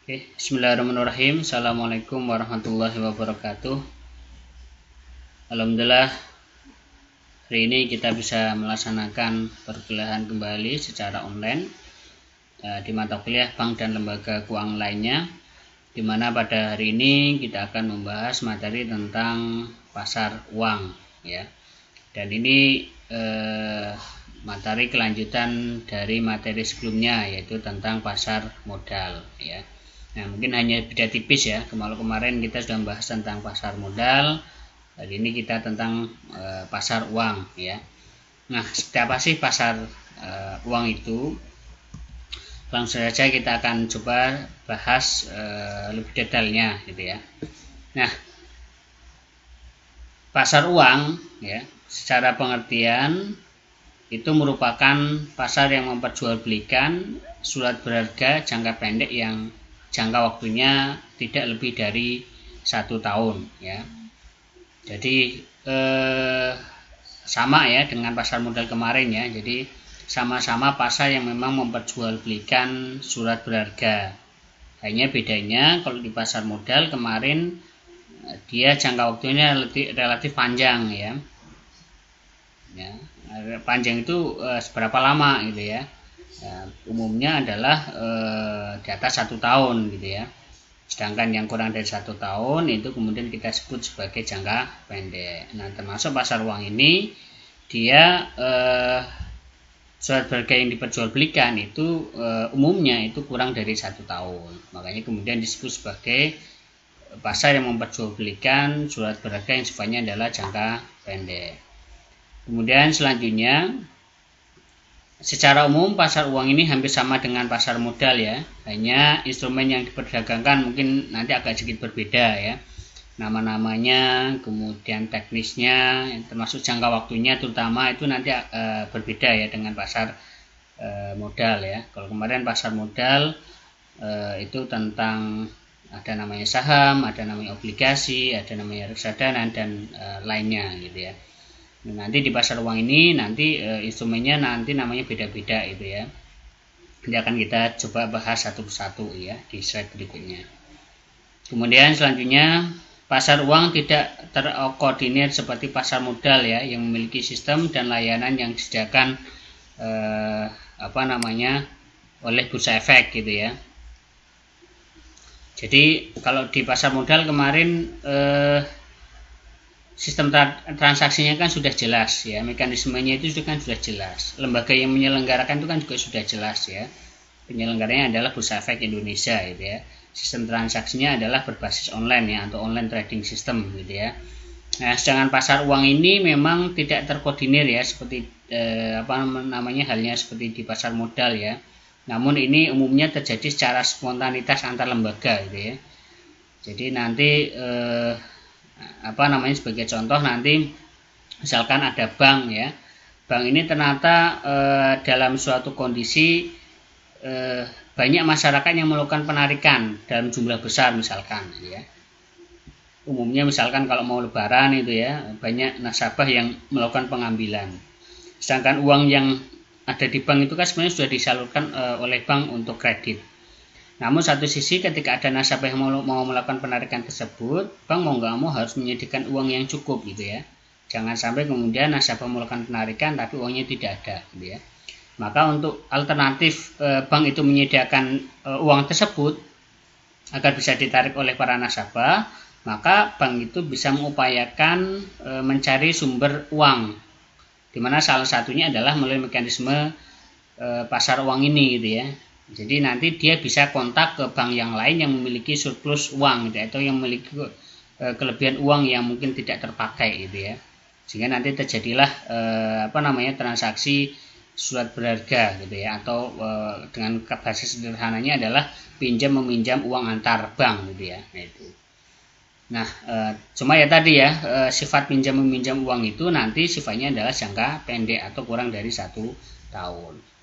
Oke, bismillahirrahmanirrahim. Assalamualaikum warahmatullahi wabarakatuh. Alhamdulillah, hari ini kita bisa melaksanakan perkuliahan kembali secara online di mata kuliah bank dan lembaga keuangan lainnya, di mana pada hari ini kita akan membahas materi tentang pasar uang, ya. Dan ini materi kelanjutan dari materi sebelumnya, yaitu tentang pasar modal, ya. Nah, mungkin hanya beda tipis ya. Kemarin kita sudah membahas tentang pasar modal. Hari ini kita tentang pasar uang, ya. Nah, seperti apa sih pasar uang itu? Langsung saja kita akan coba bahas lebih detailnya, gitu ya. Nah, pasar uang, ya, secara pengertian itu merupakan pasar yang memperjualbelikan surat berharga jangka pendek yang jangka waktunya tidak lebih dari 1 tahun, ya. Jadi sama ya dengan pasar modal kemarin, ya. Jadi sama-sama pasar yang memang memperjualbelikan surat berharga. Hanya bedanya kalau di pasar modal kemarin dia jangka waktunya relatif panjang, ya. Ya, panjang itu seberapa lama gitu ya. Umumnya adalah di atas 1 tahun gitu ya. Sedangkan yang kurang dari 1 tahun itu kemudian kita sebut sebagai jangka pendek. Nah, termasuk pasar uang ini dia surat berharga yang diperjualbelikan itu umumnya itu kurang dari 1 tahun. Makanya kemudian disebut sebagai pasar yang memperjualbelikan surat berharga yang sifatnya adalah jangka pendek. Kemudian selanjutnya, secara umum pasar uang ini hampir sama dengan pasar modal, ya. Hanya instrumen yang diperdagangkan mungkin nanti agak sedikit berbeda, ya. Nama-namanya, kemudian teknisnya, termasuk jangka waktunya terutama itu nanti berbeda ya dengan pasar modal, ya. Kalau kemarin pasar modal itu tentang ada namanya saham, ada namanya obligasi, ada namanya reksadana dan lainnya gitu ya. Nanti di pasar uang ini nanti instrumennya nanti namanya beda-beda itu ya. Nanti akan kita coba bahas satu persatu ya di slide berikutnya. Kemudian selanjutnya pasar uang tidak terkoordinir seperti pasar modal ya, yang memiliki sistem dan layanan yang disediakan oleh bursa efek gitu ya. Jadi kalau di pasar modal kemarin sistem transaksinya kan sudah jelas ya, mekanismenya itu kan sudah jelas, lembaga yang menyelenggarakan itu kan juga sudah jelas ya, penyelenggaranya adalah Bursa Efek Indonesia gitu ya. Sistem transaksinya adalah berbasis online ya, atau online trading system gitu ya. Nah, sedangkan pasar uang ini memang tidak terkoordinir ya, seperti halnya seperti di pasar modal ya. Namun ini umumnya terjadi secara spontanitas antar lembaga gitu ya. Jadi nanti sebagai contoh nanti misalkan ada bank ya, bank ini ternyata dalam suatu kondisi banyak masyarakat yang melakukan penarikan dalam jumlah besar misalkan ya. Umumnya misalkan kalau mau lebaran itu ya, banyak nasabah yang melakukan pengambilan, sedangkan uang yang ada di bank itu kan sebenarnya sudah disalurkan oleh bank untuk kredit. Namun satu sisi ketika ada nasabah yang mau melakukan penarikan tersebut, bank mau nggak mau harus menyediakan uang yang cukup gitu ya. Jangan sampai kemudian nasabah melakukan penarikan tapi uangnya tidak ada gitu ya. Maka untuk alternatif bank itu menyediakan uang tersebut agar bisa ditarik oleh para nasabah, maka bank itu bisa mengupayakan mencari sumber uang, di mana salah satunya adalah melalui mekanisme pasar uang ini gitu ya. Jadi nanti dia bisa kontak ke bank yang lain yang memiliki surplus uang gitu, atau yang memiliki kelebihan uang yang mungkin tidak terpakai gitu ya. Sehingga nanti terjadilah transaksi surat berharga gitu ya, atau dengan bahasa sederhananya adalah pinjam meminjam uang antar bank gitu ya. Nah, cuma ya tadi ya, sifat pinjam meminjam uang itu nanti sifatnya adalah jangka pendek atau kurang dari 1 tahun.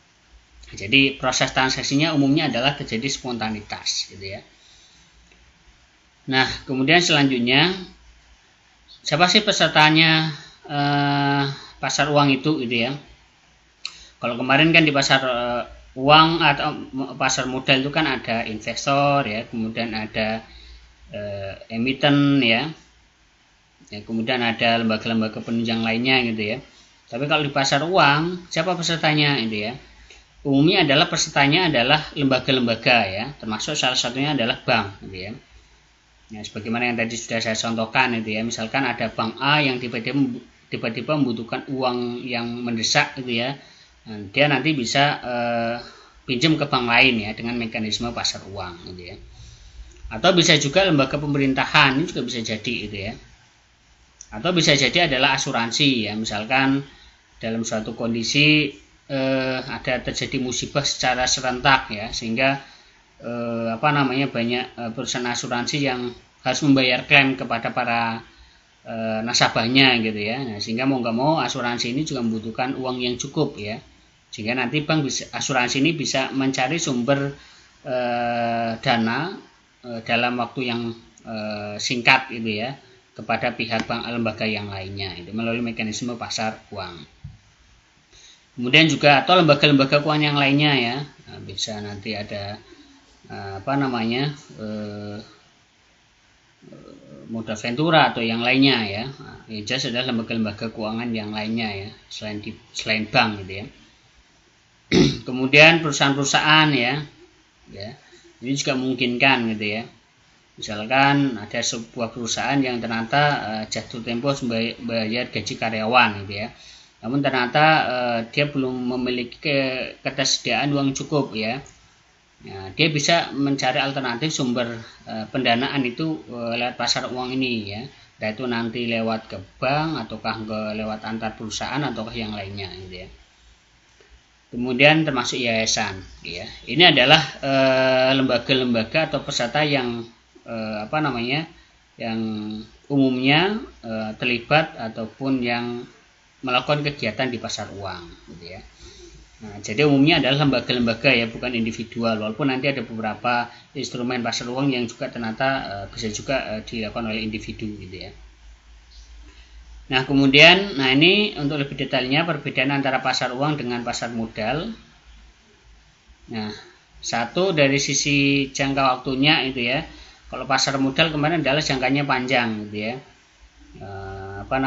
Jadi proses transaksinya umumnya adalah terjadi spontanitas gitu ya. Nah, kemudian selanjutnya siapa sih pesertanya pasar uang itu gitu ya. Kalau kemarin kan di pasar uang atau pasar modal itu kan ada investor ya, kemudian ada emiten ya, kemudian ada lembaga-lembaga penunjang lainnya gitu ya. Tapi kalau di pasar uang, siapa pesertanya itu ya? Umumnya adalah pesertanya adalah lembaga-lembaga ya, termasuk salah satunya adalah bank gitu ya. Nah, sebagaimana yang tadi sudah saya contohkan itu ya, misalkan ada bank A yang tiba-tiba membutuhkan uang yang mendesak gitu ya, nah, dia nanti bisa pinjam ke bank lain ya dengan mekanisme pasar uang gitu ya. Atau bisa juga lembaga pemerintahan, ini juga bisa jadi gitu ya. Atau bisa jadi adalah asuransi ya, misalkan dalam suatu kondisi ada terjadi musibah secara serentak ya, sehingga banyak perusahaan asuransi yang harus membayar klaim kepada para nasabahnya gitu ya. Nah, sehingga mau nggak mau asuransi ini juga membutuhkan uang yang cukup ya, sehingga nanti asuransi ini bisa mencari sumber dana dalam waktu yang singkat gitu ya kepada pihak bank lembaga yang lainnya itu melalui mekanisme pasar uang. Kemudian juga atau lembaga-lembaga keuangan yang lainnya ya, nah, bisa nanti ada Modal Ventura atau yang lainnya ya. Nah, jelas adalah lembaga-lembaga keuangan yang lainnya ya, selain bank gitu ya. Kemudian perusahaan-perusahaan ya, ini juga memungkinkan gitu ya. Misalkan ada sebuah perusahaan yang ternyata jatuh tempo membayar gaji karyawan gitu ya. Namun ternyata dia belum memiliki ketersediaan uang cukup ya. Nah, dia bisa mencari alternatif sumber pendanaan itu lewat pasar uang ini ya. Yaitu nanti lewat ke bank ataukah lewat antar perusahaan ataukah yang lainnya gitu ya. Kemudian termasuk yayasan ya. Ini adalah lembaga-lembaga atau peserta yang yang umumnya terlibat ataupun yang melakukan kegiatan di pasar uang gitu ya. Nah, jadi umumnya adalah lembaga-lembaga ya, bukan individual, walaupun nanti ada beberapa instrumen pasar uang yang juga ternyata bisa juga dilakukan oleh individu gitu ya. Nah, kemudian ini untuk lebih detailnya perbedaan antara pasar uang dengan pasar modal. Nah, satu dari sisi jangka waktunya itu ya. Kalau pasar modal kemarin adalah jangkanya panjang gitu ya.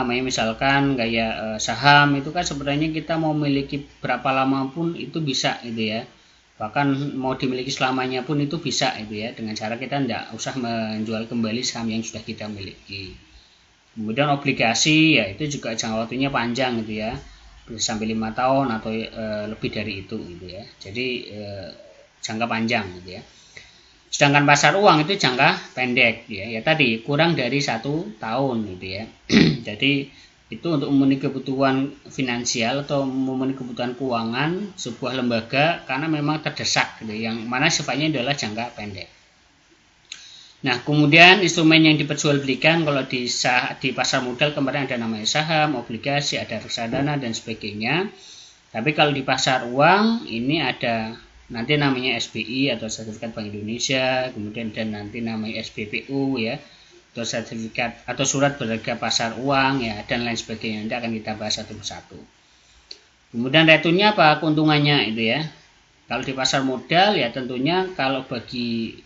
Misalkan kayak saham itu kan sebenarnya kita mau memiliki berapa lama pun itu bisa gitu ya. Bahkan mau dimiliki selamanya pun itu bisa gitu ya, dengan cara kita tidak usah menjual kembali saham yang sudah kita miliki. Kemudian obligasi ya itu juga jangka waktunya panjang gitu ya, bisa sampai 5 tahun atau lebih dari itu gitu ya. Jadi jangka panjang gitu ya. Sedangkan pasar uang itu jangka pendek ya tadi kurang dari 1 tahun gitu ya. Jadi itu untuk memenuhi kebutuhan finansial atau memenuhi kebutuhan keuangan sebuah lembaga karena memang terdesak gitu, yang mana sifatnya adalah jangka pendek. Nah, kemudian instrumen yang diperjualbelikan kalau di pasar modal kemarin ada namanya saham, obligasi, ada reksadana dan sebagainya. Tapi kalau di pasar uang ini ada nanti namanya SBI atau Sertifikat Bank Indonesia, kemudian dan nanti namanya SBPU ya, atau sertifikat atau surat berharga pasar uang ya, dan lain sebagainya. Nanti akan kita bahas satu persatu. Kemudian returnnya apa, keuntungannya itu ya. Kalau di pasar modal ya tentunya kalau bagi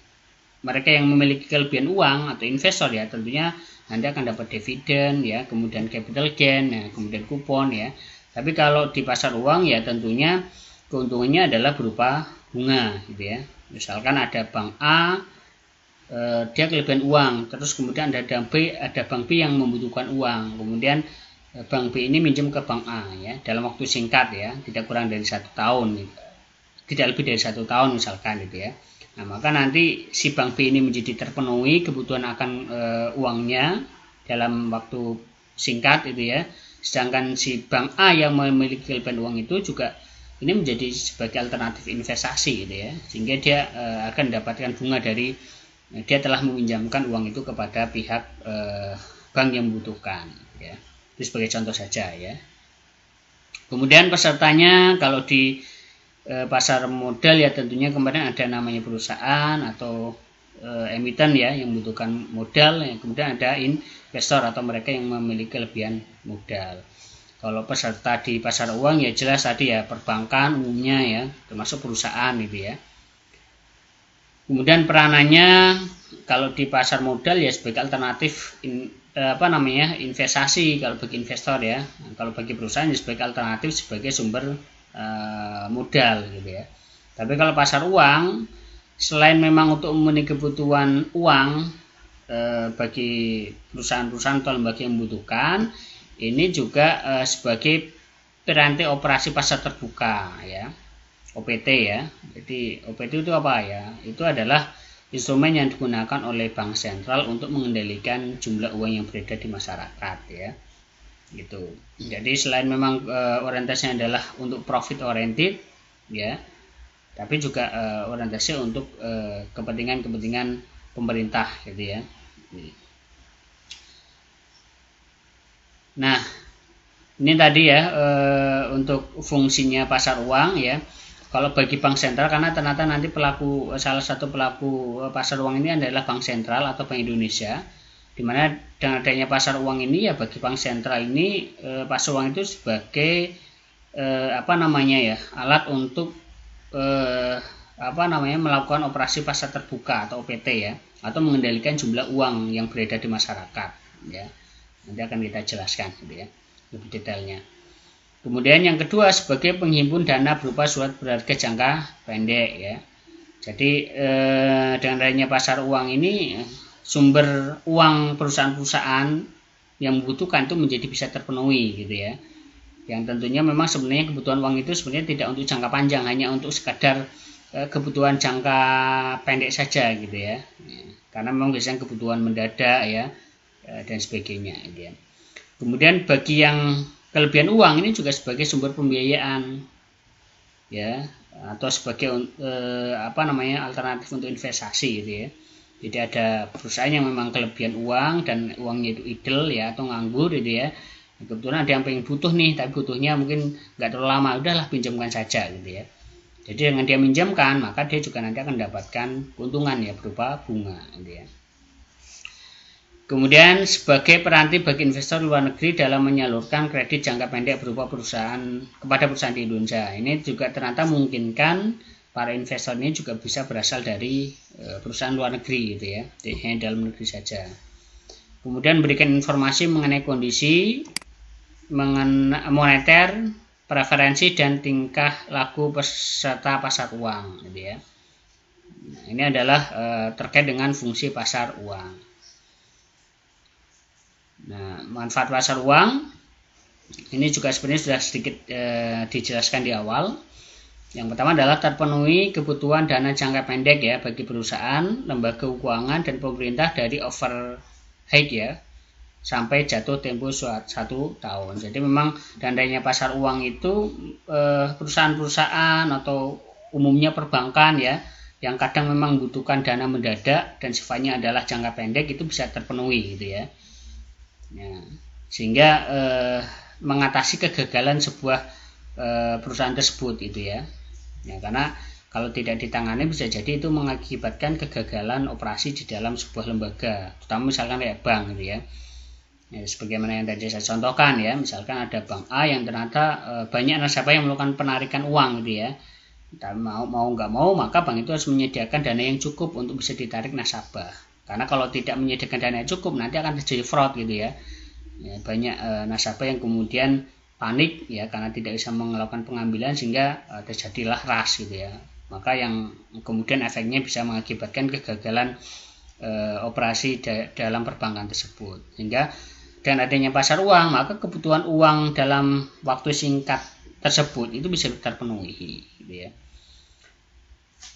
mereka yang memiliki kelebihan uang atau investor ya tentunya nanti akan dapat dividen ya, kemudian capital gain ya, kemudian kupon ya. Tapi kalau di pasar uang ya tentunya keuntungannya adalah berupa bunga gitu ya. Misalkan ada bank A dia kelebihan uang, terus kemudian ada bank B yang membutuhkan uang, kemudian bank B ini minjem ke bank A ya dalam waktu singkat ya, tidak kurang dari 1 tahun gitu. Tidak lebih dari 1 tahun misalkan gitu ya. Nah, maka nanti si bank B ini menjadi terpenuhi kebutuhan akan uangnya dalam waktu singkat itu ya. Sedangkan si bank A yang memiliki kelebihan uang itu juga ini menjadi sebagai alternatif investasi gitu ya, sehingga dia akan mendapatkan bunga dari dia telah meminjamkan uang itu kepada pihak bank yang membutuhkan ya. Itu sebagai contoh saja ya. Kemudian pesertanya kalau di pasar modal ya tentunya kemarin ada namanya perusahaan atau emiten ya yang membutuhkan modal ya. Kemudian ada investor atau mereka yang memiliki kelebihan modal. Kalau peserta di pasar uang ya jelas tadi ya perbankan umumnya ya, termasuk perusahaan gitu ya. Kemudian peranannya kalau di pasar modal ya sebagai alternatif investasi kalau bagi investor ya. Kalau bagi perusahaan ya sebagai alternatif sebagai sumber modal gitu ya. Tapi kalau pasar uang selain memang untuk memenuhi kebutuhan uang bagi perusahaan-perusahaan atau lembaga yang membutuhkan, ini juga sebagai piranti operasi pasar terbuka ya, OPT ya. Jadi OPT itu apa ya? Itu adalah instrumen yang digunakan oleh bank sentral untuk mengendalikan jumlah uang yang beredar di masyarakat ya. Gitu. Jadi selain memang orientasinya adalah untuk profit oriented ya, tapi juga orientasi untuk kepentingan-kepentingan pemerintah gitu ya. Nah, ini tadi ya untuk fungsinya pasar uang ya. Kalau bagi bank sentral, karena ternyata nanti salah satu pelaku pasar uang ini adalah bank sentral atau Bank Indonesia, dimana dengan adanya pasar uang ini ya bagi bank sentral ini pasar uang itu sebagai alat untuk melakukan operasi pasar terbuka atau OPT ya, atau mengendalikan jumlah uang yang beredar di masyarakat ya. Nanti akan kita jelaskan gitu ya lebih detailnya. Kemudian yang kedua sebagai penghimpun dana berupa surat berharga jangka pendek ya. Jadi dengan adanya pasar uang ini sumber uang perusahaan-perusahaan yang membutuhkan itu menjadi bisa terpenuhi gitu ya. Yang tentunya memang sebenarnya kebutuhan uang itu sebenarnya tidak untuk jangka panjang, hanya untuk sekadar kebutuhan jangka pendek saja gitu ya. Karena memang biasanya kebutuhan mendadak ya dan sebagainya gitu ya. Kemudian bagi yang kelebihan uang ini juga sebagai sumber pembiayaan ya, atau sebagai alternatif untuk investasi gitu ya. Jadi ada perusahaan yang memang kelebihan uang dan uangnya itu idle ya atau nganggur gitu ya. Kebetulan ada yang pengen butuh nih, tapi butuhnya mungkin nggak terlalu lama, udahlah pinjamkan saja gitu ya. Jadi dengan dia minjamkan, maka dia juga nanti akan mendapatkan keuntungan ya berupa bunga gitu ya. Kemudian sebagai peranti bagi investor luar negeri dalam menyalurkan kredit jangka pendek berupa kepada perusahaan di Indonesia. Ini juga ternyata memungkinkan para investor ini juga bisa berasal dari perusahaan luar negeri gitu ya, hanya dalam negeri saja. Kemudian berikan informasi mengenai kondisi moneter, preferensi dan tingkah laku peserta pasar uang gitu ya. Nah, ini adalah terkait dengan fungsi pasar uang. Nah, manfaat pasar uang ini juga sebenarnya sudah sedikit dijelaskan di awal. Yang pertama adalah terpenuhi kebutuhan dana jangka pendek ya bagi perusahaan, lembaga keuangan dan pemerintah dari overhead ya sampai jatuh tempo 1 tahun. Jadi memang dandanya pasar uang itu perusahaan-perusahaan atau umumnya perbankan ya yang kadang memang membutuhkan dana mendadak dan sifatnya adalah jangka pendek itu bisa terpenuhi gitu ya. Ya, sehingga mengatasi kegagalan sebuah perusahaan tersebut itu ya. Ya, karena kalau tidak ditangani bisa jadi itu mengakibatkan kegagalan operasi di dalam sebuah lembaga, terutama misalkan kayak bank gitu ya. Ya, sebagaimana yang tadi saya contohkan ya, misalkan ada bank A yang ternyata banyak nasabah yang melakukan penarikan uang gitu ya. Dan mau nggak mau maka bank itu harus menyediakan dana yang cukup untuk bisa ditarik nasabah. Karena kalau tidak menyediakan dana yang cukup nanti akan terjadi fraud gitu ya. Ya banyak nasabah yang kemudian panik ya karena tidak bisa melakukan pengambilan sehingga terjadilah ras gitu ya. Maka yang kemudian efeknya bisa mengakibatkan kegagalan operasi dalam perbankan tersebut. Sehingga dengan adanya pasar uang maka kebutuhan uang dalam waktu singkat tersebut itu bisa terpenuhi gitu ya.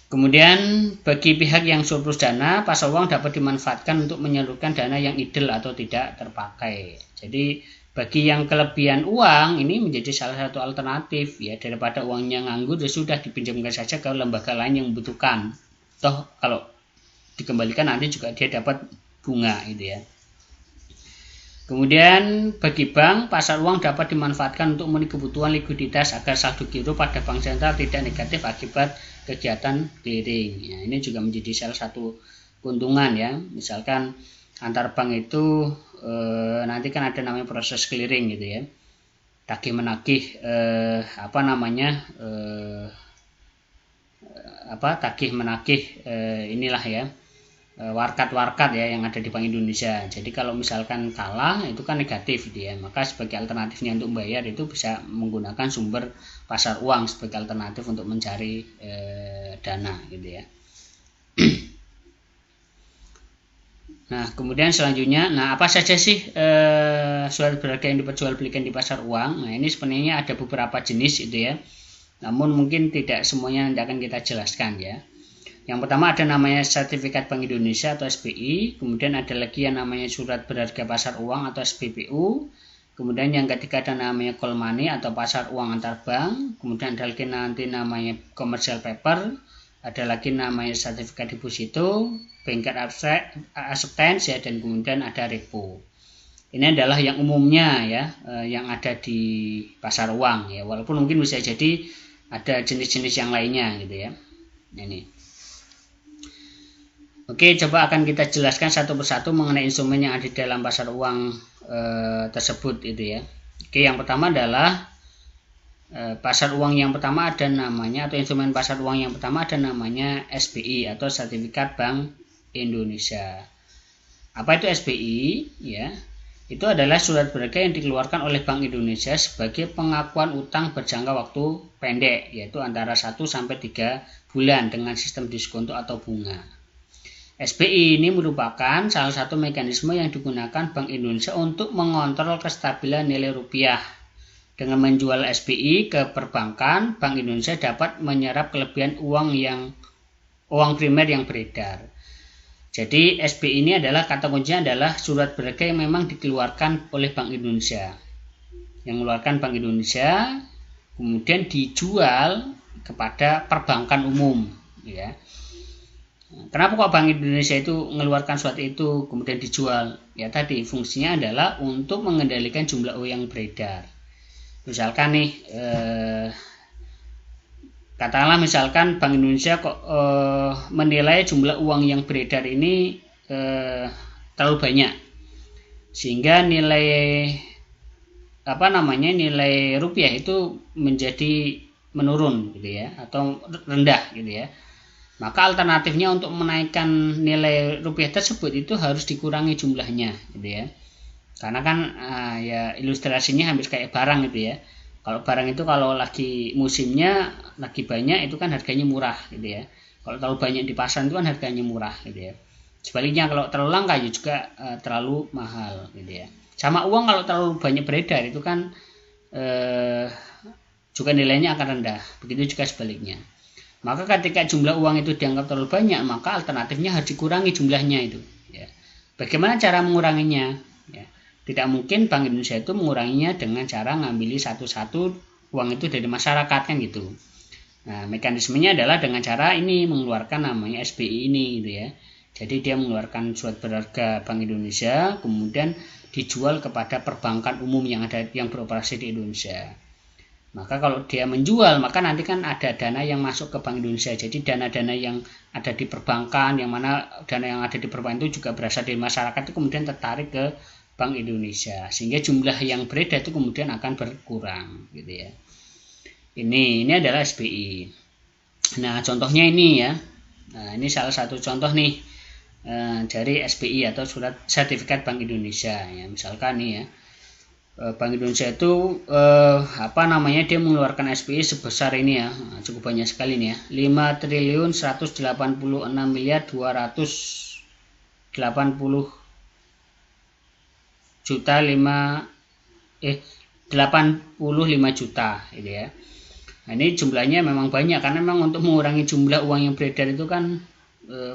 Kemudian bagi pihak yang surplus dana, pasar uang dapat dimanfaatkan untuk menyalurkan dana yang idle atau tidak terpakai. Jadi bagi yang kelebihan uang ini menjadi salah satu alternatif ya, daripada uangnya nganggur ya sudah dipinjamkan saja ke lembaga lain yang membutuhkan. Toh kalau dikembalikan nanti juga dia dapat bunga gitu ya. Kemudian bagi bank, pasar uang dapat dimanfaatkan untuk memenuhi kebutuhan likuiditas agar saldo giro pada bank sentral tidak negatif akibat kegiatan clearing. Ya, ini juga menjadi salah satu keuntungan ya. Misalkan antar bank itu nanti kan ada namanya proses clearing gitu ya. tagih menagih tagih menagih inilah ya, warkat-warkat ya yang ada di Bank Indonesia. Jadi kalau misalkan kalah itu kan negatif gitu ya, maka sebagai alternatifnya untuk membayar itu bisa menggunakan sumber pasar uang sebagai alternatif untuk mencari dana gitu ya. Nah kemudian selanjutnya, apa saja sih surat berharga yang diperjualbelikan di pasar uang? Nah ini sebenarnya ada beberapa jenis itu ya, namun mungkin tidak semuanya nanti akan kita jelaskan ya. Yang pertama ada namanya sertifikat Bank Indonesia atau SBI, kemudian ada lagi yang namanya surat berharga pasar uang atau SPPU, kemudian yang ketiga ada namanya call money atau pasar uang antar bank, kemudian ada lagi nanti namanya commercial paper, ada lagi namanya sertifikat deposito, banker acceptance ya, dan kemudian ada repo. Ini adalah yang umumnya ya, yang ada di pasar uang ya, walaupun mungkin bisa jadi ada jenis-jenis yang lainnya gitu ya. Ini. Oke, coba akan kita jelaskan satu persatu mengenai instrumen yang ada di dalam pasar uang tersebut itu ya. Oke, yang pertama adalah pasar uang yang pertama ada namanya, atau instrumen pasar uang yang pertama ada namanya SBI atau Sertifikat Bank Indonesia. Apa itu SBI? Ya, itu adalah surat berharga yang dikeluarkan oleh Bank Indonesia sebagai pengakuan utang berjangka waktu pendek, yaitu antara 1 sampai 3 bulan dengan sistem diskonto atau bunga. SBI ini merupakan salah satu mekanisme yang digunakan Bank Indonesia untuk mengontrol kestabilan nilai rupiah. Dengan menjual SBI ke perbankan, Bank Indonesia dapat menyerap kelebihan uang primer yang beredar. Jadi SBI ini adalah kata kuncinya adalah surat berharga yang memang dikeluarkan oleh Bank Indonesia. Yang mengeluarkan Bank Indonesia kemudian dijual kepada perbankan umum ya. Kenapa kok Bank Indonesia itu mengeluarkan surat itu kemudian dijual? Ya tadi fungsinya adalah untuk mengendalikan jumlah uang yang beredar. Misalkan nih, katakanlah misalkan Bank Indonesia kok menilai jumlah uang yang beredar ini terlalu banyak, sehingga nilai nilai rupiah itu menjadi menurun gitu ya, atau rendah gitu ya. Maka alternatifnya untuk menaikkan nilai rupiah tersebut itu harus dikurangi jumlahnya gitu ya. Karena kan ya ilustrasinya hampir kayak barang gitu ya. Kalau barang itu kalau lagi musimnya lagi banyak itu kan harganya murah gitu ya. Kalau terlalu banyak di pasar itu kan harganya murah gitu ya. Sebaliknya kalau terlalu langka juga terlalu mahal gitu ya. Sama uang kalau terlalu banyak beredar itu kan juga nilainya akan rendah. Begitu juga sebaliknya. Maka ketika jumlah uang itu dianggap terlalu banyak, maka alternatifnya harus dikurangi jumlahnya itu. Ya. Bagaimana cara menguranginya? Ya. Tidak mungkin Bank Indonesia itu menguranginya dengan cara ngambil satu-satu uang itu dari masyarakat kan gitu. Nah, mekanismenya adalah dengan cara ini mengeluarkan namanya SBI ini gitu ya. Jadi dia mengeluarkan surat berharga Bank Indonesia, kemudian dijual kepada perbankan umum yang beroperasi di Indonesia. Maka kalau dia menjual, maka nanti kan ada dana yang masuk ke Bank Indonesia. Jadi dana-dana yang ada di perbankan, yang mana dana yang ada di perbankan itu juga berasal dari masyarakat, itu kemudian tertarik ke Bank Indonesia. Sehingga jumlah yang beredar itu kemudian akan berkurang gitu ya. Ini adalah SBI. Nah, contohnya ini ya. Nah, ini salah satu contoh nih dari SBI atau surat sertifikat Bank Indonesia ya. Misalkan nih ya. Bank Indonesia itu dia mengeluarkan SBI sebesar ini ya, cukup banyak sekali nih ya, 5.186.285 juta gitu ya. Nah, ini jumlahnya memang banyak karena memang untuk mengurangi jumlah uang yang beredar itu kan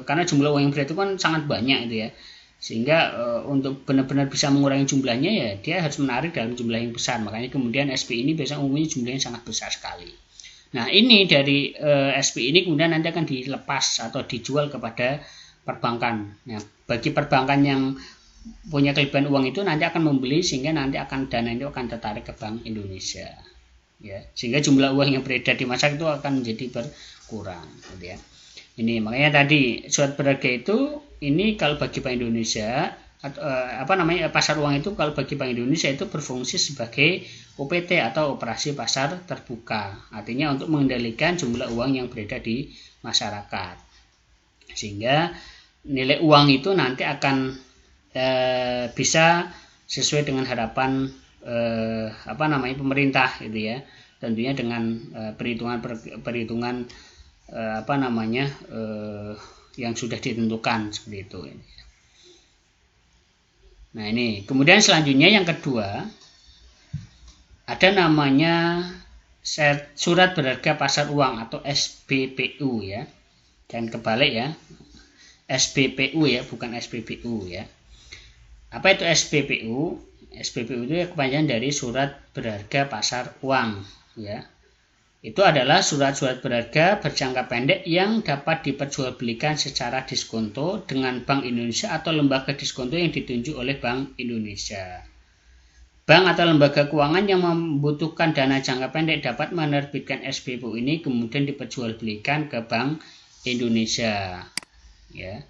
karena jumlah uang yang beredar itu kan sangat banyak itu ya. Sehingga untuk benar-benar bisa mengurangi jumlahnya ya dia harus menarik dalam jumlah yang besar. Makanya kemudian SBI ini biasanya umumnya jumlahnya sangat besar sekali. Nah ini dari SBI ini kemudian nanti akan dilepas atau dijual kepada perbankan. Nah, bagi perbankan yang punya kelebihan uang itu nanti akan membeli sehingga nanti dana itu akan tertarik ke Bank Indonesia. Ya, sehingga jumlah uang yang beredar di masyarakat itu akan menjadi berkurang. Gitu ya. Ini makanya tadi surat berharga itu ini kalau bagi Bank Indonesia atau pasar uang itu kalau bagi Bank Indonesia itu berfungsi sebagai OPT atau operasi pasar terbuka. Artinya untuk mengendalikan jumlah uang yang beredar di masyarakat. Sehingga nilai uang itu nanti akan bisa sesuai dengan harapan pemerintah gitu ya. Tentunya dengan perhitungan yang sudah ditentukan seperti itu. Nah ini kemudian selanjutnya yang kedua ada namanya surat berharga pasar uang atau SBPU ya, dan kebalik ya, SBPU ya, bukan SPBU ya. Apa itu SBPU? SBPU itu kepanjangan dari surat berharga pasar uang ya. Itu adalah surat-surat berharga berjangka pendek yang dapat diperjualbelikan secara diskonto dengan Bank Indonesia atau lembaga diskonto yang ditunjuk oleh Bank Indonesia. Bank atau lembaga keuangan yang membutuhkan dana jangka pendek dapat menerbitkan SBPU ini kemudian diperjualbelikan ke Bank Indonesia. Ya.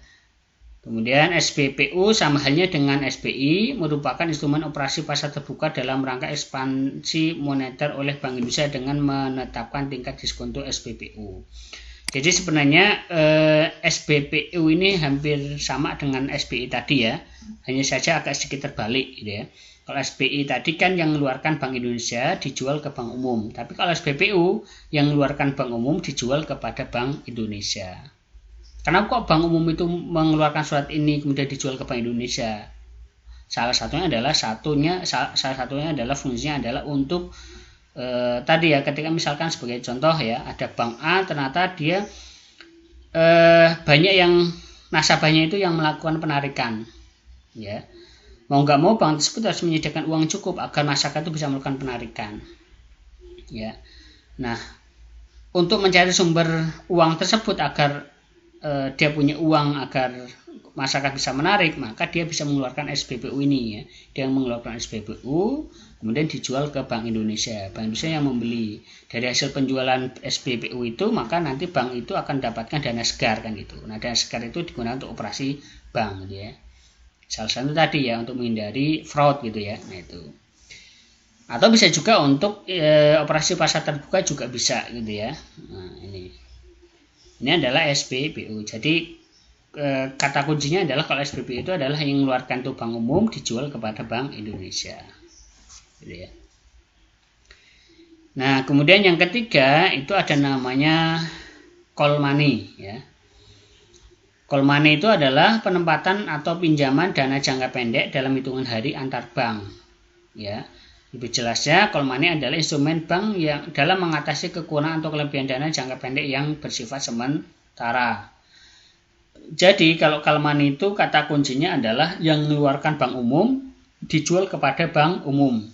Kemudian SBPU sama halnya dengan SBI merupakan instrumen operasi pasar terbuka dalam rangka ekspansi moneter oleh Bank Indonesia dengan menetapkan tingkat diskonto SBPU. Jadi sebenarnya SBPU ini hampir sama dengan SBI tadi ya, hanya saja agak sedikit terbalik gitu ya. Kalau SBI tadi kan yang mengeluarkan Bank Indonesia dijual ke Bank Umum, tapi kalau SBPU yang mengeluarkan Bank Umum dijual kepada Bank Indonesia. Kenapa kok Bank Umum itu mengeluarkan surat ini kemudian dijual ke Bank Indonesia? Salah satunya adalah fungsinya adalah untuk tadi ya, ketika misalkan sebagai contoh ya, ada Bank A ternyata dia banyak yang nasabahnya itu yang melakukan penarikan ya. Mau nggak mau bank tersebut harus menyediakan uang cukup agar masyarakat itu bisa melakukan penarikan ya. Nah, untuk mencari sumber uang tersebut agar dia punya uang agar masyarakat bisa menarik, maka dia bisa mengeluarkan SBPU ini ya. Dia mengeluarkan SBPU kemudian dijual ke Bank Indonesia. Bank Indonesia yang membeli. Dari hasil penjualan SBPU itu maka nanti bank itu akan dapatkan dana segar kan gitu. Nah, dana segar itu digunakan untuk operasi bank gitu ya. Salah satu tadi ya untuk menghindari fraud gitu ya. Nah itu. Atau bisa juga untuk operasi pasar terbuka juga bisa gitu ya. Nah, ini adalah SBPU. Jadi kata kuncinya adalah kalau SBPU itu adalah yang mengeluarkan itu Bank Umum dijual kepada Bank Indonesia. Gitu ya. Nah, kemudian yang ketiga itu ada namanya call money ya. Call money itu adalah penempatan atau pinjaman dana jangka pendek dalam hitungan hari antar bank. Ya. Lebih jelasnya, call money adalah instrumen bank yang dalam mengatasi kekurangan atau kelebihan dana jangka pendek yang bersifat sementara. Jadi kalau call money itu kata kuncinya adalah yang mengeluarkan Bank Umum dijual kepada Bank Umum.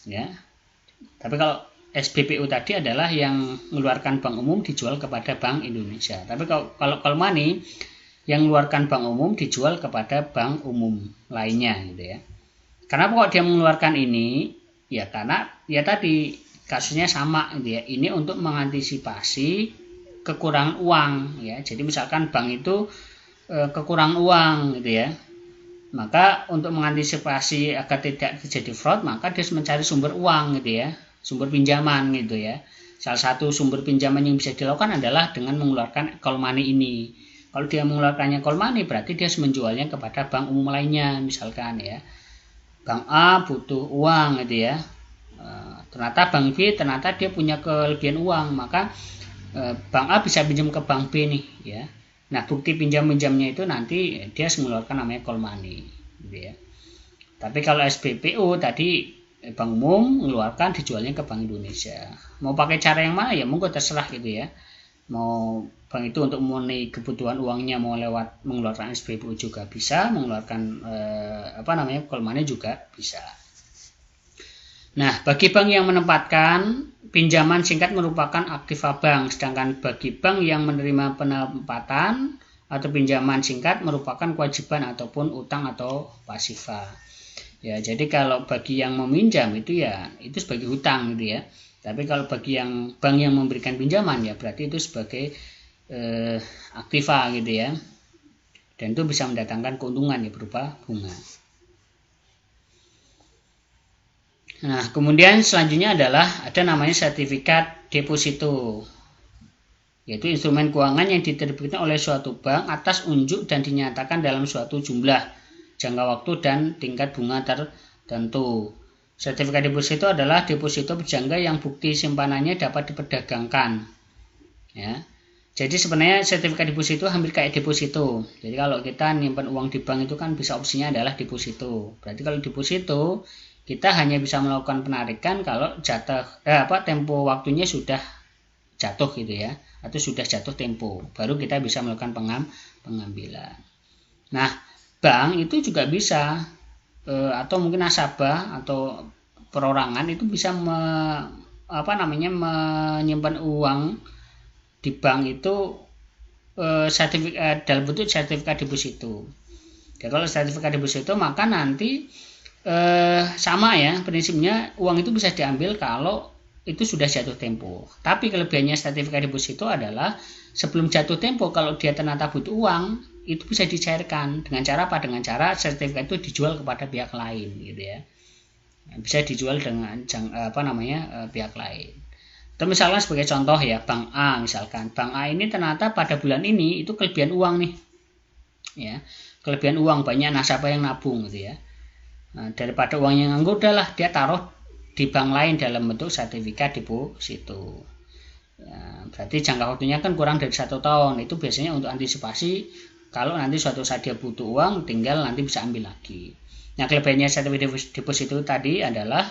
Ya. Tapi kalau SBPU tadi adalah yang mengeluarkan Bank Umum dijual kepada Bank Indonesia. Tapi kalau call money yang mengeluarkan Bank Umum dijual kepada Bank Umum lainnya gitu ya. Kenapa kok dia mengeluarkan ini? Ya karena ya tadi kasusnya sama gitu ya. Ini untuk mengantisipasi kekurangan uang ya. Jadi misalkan bank itu kekurangan uang gitu ya. Maka untuk mengantisipasi agar tidak terjadi fraud, maka dia harus mencari sumber uang gitu ya. Sumber pinjaman gitu ya. Salah satu sumber pinjaman yang bisa dilakukan adalah dengan mengeluarkan call money ini. Kalau dia mengeluarkannya call money berarti dia harus menjualnya kepada bank umum lainnya misalkan ya. Bank A butuh uang gitu ya. Ternyata Bank B ternyata dia punya kelebihan uang, maka Bank A bisa pinjam ke Bank B nih ya. Nah, bukti pinjam-pinjamnya itu nanti dia harus mengeluarkan namanya call money gitu ya. Tapi kalau SBPU tadi Bank Umum mengeluarkan dijualnya ke Bank Indonesia. Mau pakai cara yang mana ya monggo terserah gitu ya. Mau bank itu untuk memenuhi kebutuhan uangnya mau lewat mengeluarkan SBPU juga bisa, mengeluarkan call money juga bisa. Nah, bagi bank yang menempatkan pinjaman singkat merupakan aktiva bank, sedangkan bagi bank yang menerima penempatan atau pinjaman singkat merupakan kewajiban ataupun utang atau pasifa. Ya, jadi kalau bagi yang meminjam itu ya itu sebagai hutang gitu ya. Tapi kalau bagi yang bank yang memberikan pinjaman ya berarti itu sebagai aktiva gitu ya. dan itu bisa mendatangkan keuntungan ya berupa bunga. Nah, kemudian selanjutnya adalah ada namanya sertifikat deposito, yaitu instrumen keuangan yang diterbitkan oleh suatu bank atas unjuk dan dinyatakan dalam suatu jumlah, jangka waktu dan tingkat bunga tertentu. Sertifikat deposito adalah deposito berjangka yang bukti simpanannya dapat diperdagangkan. Ya. Jadi sebenarnya sertifikat deposito hampir kayak deposito. Jadi kalau kita nyimpan uang di bank itu kan bisa opsinya adalah deposito. Berarti kalau deposito kita hanya bisa melakukan penarikan kalau tempo waktunya sudah jatuh gitu ya, atau sudah jatuh tempo, baru kita bisa melakukan pengambilan. Nah, bank itu juga bisa atau mungkin nasabah atau perorangan itu bisa menyimpan uang di bank itu dalam bentuk sertifikat deposito. Ya, kalau sertifikat deposito maka nanti sama ya prinsipnya, uang itu bisa diambil kalau itu sudah jatuh tempo. Tapi kelebihannya sertifikat deposito adalah sebelum jatuh tempo kalau dia ternyata butuh uang, itu bisa dicairkan dengan cara apa? Dengan cara sertifikat itu dijual kepada pihak lain gitu ya. Bisa dijual dengan pihak lain. Atau misalkan sebagai contoh ya, Bank A misalkan. Bank A ini ternyata pada bulan ini itu kelebihan uang nih. Ya. Kelebihan uang, banyak nasabah yang nabung gitu ya. Nah, daripada uangnya nganggur, udahlah dia taruh di bank lain dalam bentuk sertifikat deposito. Ya, berarti jangka waktunya kan kurang dari 1 tahun. Itu biasanya untuk antisipasi kalau nanti suatu saat dia butuh uang, tinggal nanti bisa ambil lagi. Nah, kelebihannya sertifikat deposito tadi adalah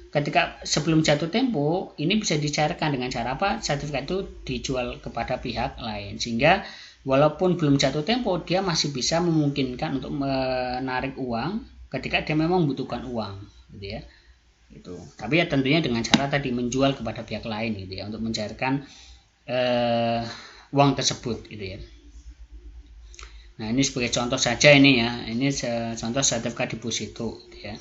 ketika sebelum jatuh tempo, ini bisa dicairkan dengan cara apa? Sertifikat itu dijual kepada pihak lain, sehingga walaupun belum jatuh tempo, dia masih bisa memungkinkan untuk menarik uang ketika dia memang membutuhkan uang, gitu ya. Gitu. Tapi ya tentunya dengan cara tadi menjual kepada pihak lain gitu ya, untuk mencairkan uang tersebut gitu ya. Nah, ini sebagai contoh saja ini ya, ini contoh sertifikat deposito gitu ya.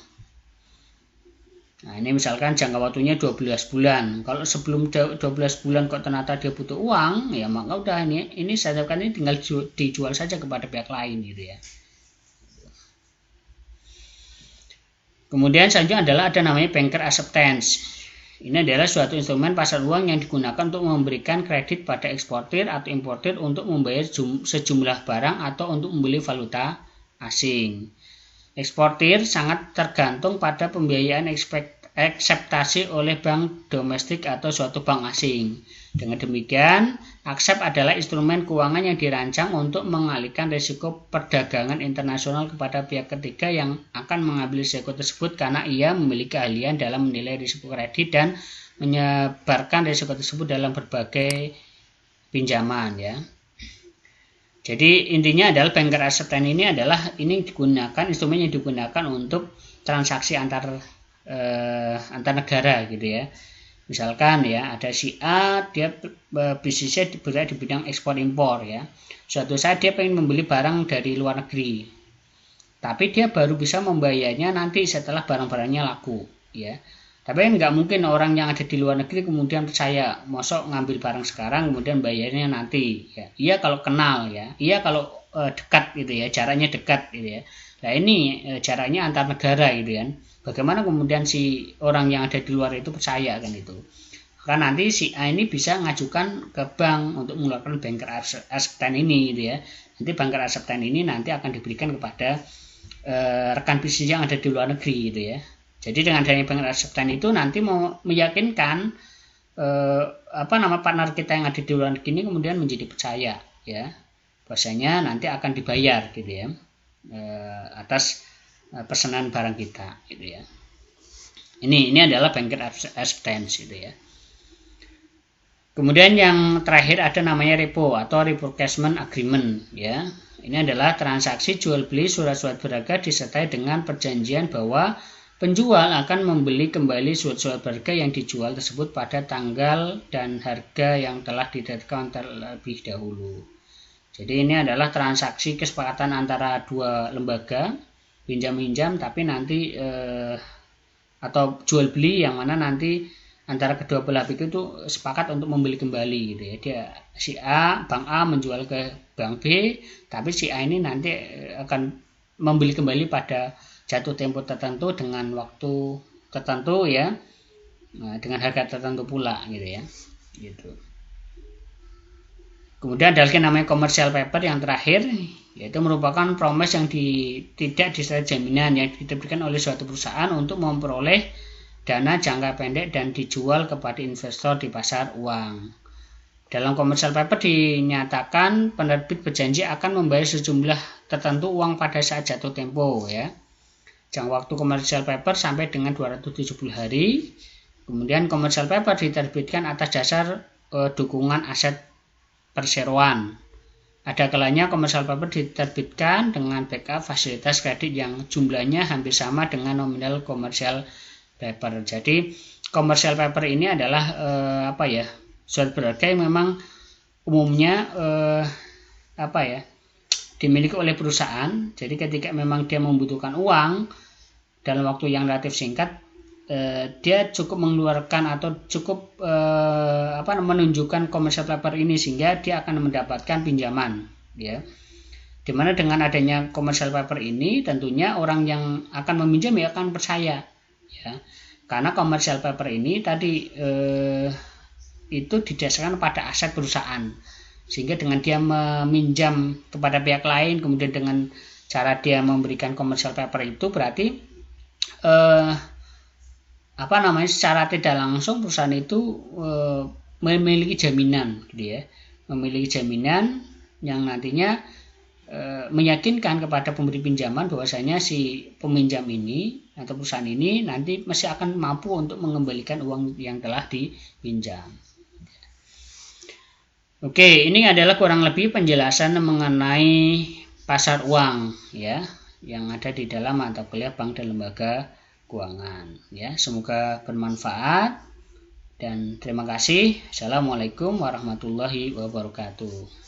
Nah, ini misalkan jangka waktunya 12 bulan. Kalau sebelum 12 bulan kok ternyata dia butuh uang, ya maka udah ini sertifikat ini tinggal dijual saja kepada pihak lain gitu ya. Kemudian selanjutnya adalah ada namanya banker acceptance. Ini adalah suatu instrumen pasar uang yang digunakan untuk memberikan kredit pada eksportir atau importir untuk membayar sejumlah barang atau untuk membeli valuta asing. Eksportir sangat tergantung pada pembiayaan akseptasi oleh bank domestik atau suatu bank asing. Dengan demikian, aksep adalah instrumen keuangan yang dirancang untuk mengalihkan risiko perdagangan internasional kepada pihak ketiga yang akan mengambil risiko tersebut karena ia memiliki keahlian dalam menilai risiko kredit dan menyebarkan risiko tersebut dalam berbagai pinjaman ya. Jadi intinya adalah banker acceptance ini digunakan, instrumen yang digunakan untuk transaksi antar negara gitu ya. Misalkan ya ada si A, dia bisnisnya berada di bidang ekspor impor ya. Suatu saat dia pengen membeli barang dari luar negeri, tapi dia baru bisa membayarnya nanti setelah barang-barangnya laku ya. Tapi kan nggak mungkin orang yang ada di luar negeri kemudian percaya, mosok ngambil barang sekarang kemudian bayarnya nanti ya. Iya kalau kenal ya, iya kalau dekat gitu ya, jaraknya dekat gitu ya. Nah ini jaraknya antar negara gitu kan. Bagaimana kemudian si orang yang ada di luar itu percaya kan itu? Karena nanti si A ini bisa ngajukan ke bank untuk mengeluarkan banker acceptance ini gitu ya. Nanti banker acceptance ini nanti akan diberikan kepada rekan bisnis yang ada di luar negeri gitu ya. Jadi dengan adanya banker acceptance itu nanti mau meyakinkan partner kita yang ada di luar negeri ini kemudian menjadi percaya ya. Bahwasanya nanti akan dibayar gitu ya. Atas pesanan barang kita gitu ya. Ini adalah banker acceptance gitu ya. Kemudian yang terakhir ada namanya repo atau repurchasement agreement ya. Ini adalah transaksi jual beli surat-surat berharga disertai dengan perjanjian bahwa penjual akan membeli kembali surat-surat berharga yang dijual tersebut pada tanggal dan harga yang telah ditetapkan terlebih dahulu. Jadi ini adalah transaksi kesepakatan antara dua lembaga pinjam-minjam, tapi nanti atau jual beli yang mana nanti antara kedua belah pihak itu sepakat untuk membeli kembali gitu ya. Dia si A, Bank A menjual ke Bank B, tapi si A ini nanti akan membeli kembali pada jatuh tempo tertentu dengan waktu tertentu ya. Nah, dengan harga tertentu pula gitu ya. Gitu. Kemudian ada lagi namanya commercial paper yang terakhir, yaitu merupakan promise yang tidak disertai jaminan yang diterbitkan oleh suatu perusahaan untuk memperoleh dana jangka pendek dan dijual kepada investor di pasar uang. Dalam commercial paper dinyatakan penerbit berjanji akan membayar sejumlah tertentu uang pada saat jatuh tempo ya. Jangka waktu commercial paper sampai dengan 270 hari. Kemudian commercial paper diterbitkan atas dasar dukungan aset perseroan. Ada kalanya commercial paper diterbitkan dengan backup fasilitas kredit yang jumlahnya hampir sama dengan nominal commercial paper. Jadi commercial paper ini adalah surat berharga yang memang umumnya dimiliki oleh perusahaan. Jadi ketika memang dia membutuhkan uang dalam waktu yang relatif singkat, dia cukup mengeluarkan atau cukup menunjukkan commercial paper ini sehingga dia akan mendapatkan pinjaman ya. Dimana dengan adanya commercial paper ini tentunya orang yang akan meminjam ya akan percaya ya, karena commercial paper ini tadi itu didasarkan pada aset perusahaan, sehingga dengan dia meminjam kepada pihak lain kemudian dengan cara dia memberikan commercial paper itu berarti secara tidak langsung perusahaan itu memiliki jaminan gitu ya, memiliki jaminan yang nantinya meyakinkan kepada pemberi pinjaman bahwasanya si peminjam ini atau perusahaan ini nanti masih akan mampu untuk mengembalikan uang yang telah dipinjam. Oke, ini adalah kurang lebih penjelasan mengenai pasar uang ya yang ada di dalam mata kuliah bank dan lembaga keuangan ya. Semoga bermanfaat dan terima kasih. Assalamualaikum warahmatullahi wabarakatuh.